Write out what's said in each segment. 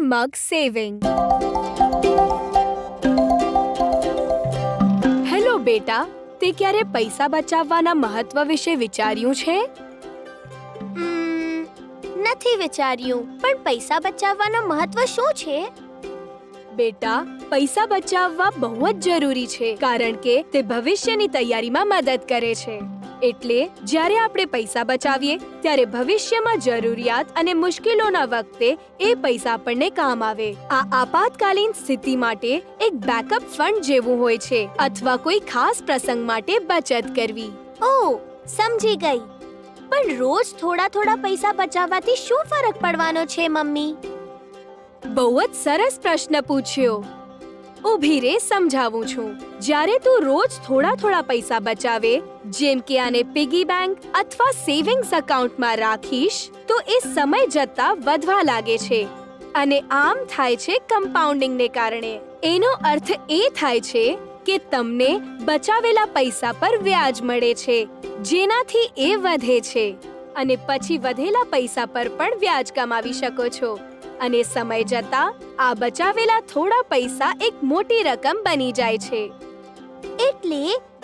મગ saving. Hello બેટા, તે ક્યારે પૈસા બચાવવાના મહત્વ વિશે વિચાર્યું છે? નથી વિચાર્યું, પણ પૈસા બચાવવાનું મહત્વ શું છે? બેટા, પૈસા બચાવવા બહુ જ જરૂરી છે કારણ કે તે ભવિષ્યની તૈયારીમાં મદદ કરે છે. એટલે જ્યારે આપણે પૈસા બચાવીએ ત્યારે ભવિષ્યમાં જરૂરિયાત અને મુશ્કેલીઓના વખતે એ પૈસા આપણને કામ આવે. આ આપાતકાલીન સ્થિતિ માટે એક બેકઅપ ફંડ જેવું હોય છે અથવા કોઈ ખાસ પ્રસંગ માટે બચત કરવી. ઓહ, સમજી ગઈ. પણ રોજ થોડા થોડા પૈસા બચાવવાથી શું ફરક પડવાનો છે મમ્મી? બહુ જ સરસ પ્રશ્ન પૂછ્યો. ઊભી રે, સમજાવું છું. જ્યારે તું રોજ થોડા થોડા પૈસા બચાવે, જેમ કે આને પિગી બેંક અથવા સેવિંગ્સ એકાઉન્ટમાં રાખીશ, તો એ સમય જતા વધવા લાગે છે. અને આમ થાય છે કમ્પાઉન્ડિંગને કારણે. એનો અર્થ એ થાય છે કે તમને બચાવેલા પૈસા પર વ્યાજ મળે છે, જેનાથી એ વધે છે અને પછી વધેલા પૈસા પર પણ વ્યાજ કમાવી શકો છો. અને સમય જતા આ બચાવેલા થોડા પૈસા એક મોટી રકમ બની જાય છે. એટલે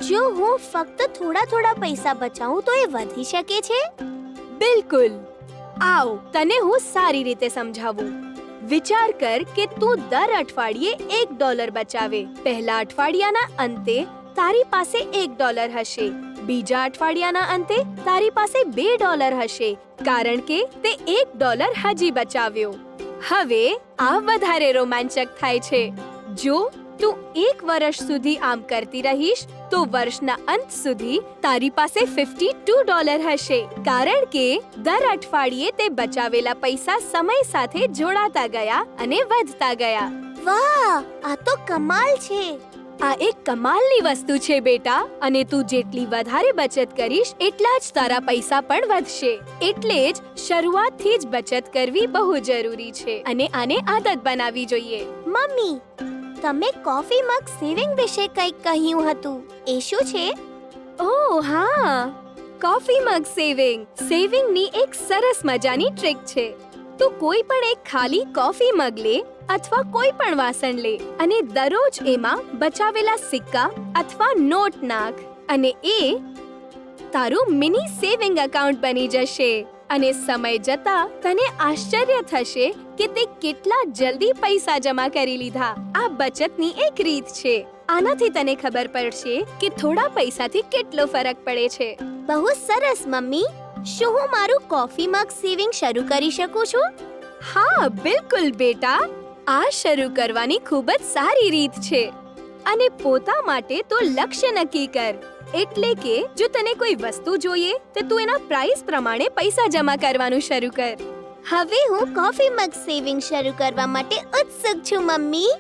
જો હું ફક્ત થોડા થોડા પૈસા બચાવું તો એ વધી શકે છે? બિલકુલ. આવ, તને હું સારી રીતે સમજાવું. વિચાર કર કે તું દર અઠવાડિયે $1 બચાવે. પહેલા અઠવાડિયાના અંતે તારી પાસે $1 હશે. બીજા અઠવાડિયાના અંતે તારી પાસે $2 હશે, કારણ કે તે $1 હજી બચાવ્યો. હવે આ વધારે રોમાંચક થાય છે. જો તું 1 વર્ષ સુધી આમ કરતી રહીશ તો વર્ષના અંત સુધી તારી પાસે $52 હશે, કારણ કે દર અઠવાડિયે તે બચાવેલા પૈસા સમય સાથે જોડાતા ગયા અને વધતા ગયા. વાહ, આ તો કમાલ છે. આ એક કમાલની વસ્તુ છે બેટા, અને તું જેટલી વધારે બચત કરીશ એટલા જ તારા પૈસા પણ વધશે. એટલે જ શરૂઆતથી જ બચત કરવી બહુ જરૂરી છે અને આને આદત બનાવવી જોઈએ. મમ્મી, તમે કોફી મગ સેવિંગ વિશે કંઈક કહ્યું હતું, એ શું છે? ઓહ હા, કોફી મગ સેવિંગની એક સરસ મજાની ટ્રીક છે. તો કોઈ પણ એક ખાલી કોફી મગ લે અથવા કોઈ પણ વાસણ લે અને દરરોજ એમાં બચાવેલા સિક્કા અથવા નોટ નાખ, અને એ તારું મિની સેવિંગ એકાઉન્ટ બની જશે. અને સમય જતા તને આશ્ચર્ય થશે કે તે કેટલા જલ્દી પૈસા જમા કરી લીધા. આ બચતની એક રીત છે. આનાથી તને ખબર પડશે કે થોડા પૈસાથી કેટલો ફરક પડે છે. બહુ સરસ મમ્મી. શું હું મારું કોફી મગ સેવિંગ શરૂ કરી શકું છું? હા, બિલકુલ બેટા. આ શરૂ કરવાની ખૂબ જ સારી રીત છે. અને પોતા માટે તો લક્ષ્ય નક્કી કર. એટલે કે જો તને કોઈ વસ્તુ જોઈએ તો તું એના પ્રાઇસ પ્રમાણે પૈસા જમા કરવાનું શરૂ કર. હવે હું કોફી મગ સેવિંગ શરૂ કરવા માટે ઉત્સુક છું મમ્મી.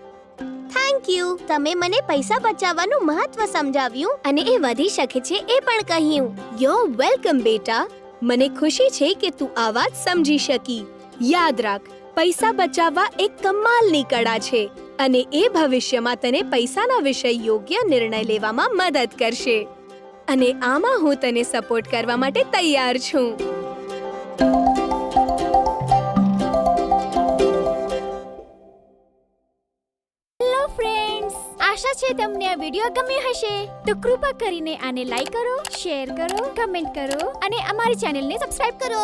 Thank you. તમે મને પૈસા બચાવવાનું મહત્વ સમજાવ્યું અને એ વધી શકે છે એ પણ કહ્યું. યુ વેલકમ બેટા. મને ખુશી છે કે તું આ વાત સમજી શકી. યાદ રાખ, પૈસા બચાવવા એક કમાલની કળા છે અને એ ભવિષ્યમાં તને પૈસાના વિશે યોગ્ય નિર્ણય લેવામાં મદદ કરશે. અને આમાં હું તને સપોર્ટ કરવા માટે તૈયાર છું. હેલો ફ્રેન્ડ્સ, આશા છે તમને આ વિડિયો ગમ્યો હશે. તો કૃપા કરીને આને લાઈક કરો, શેર કરો, કમેન્ટ કરો અને અમારી ચેનલને સબસ્ક્રાઇબ કરો.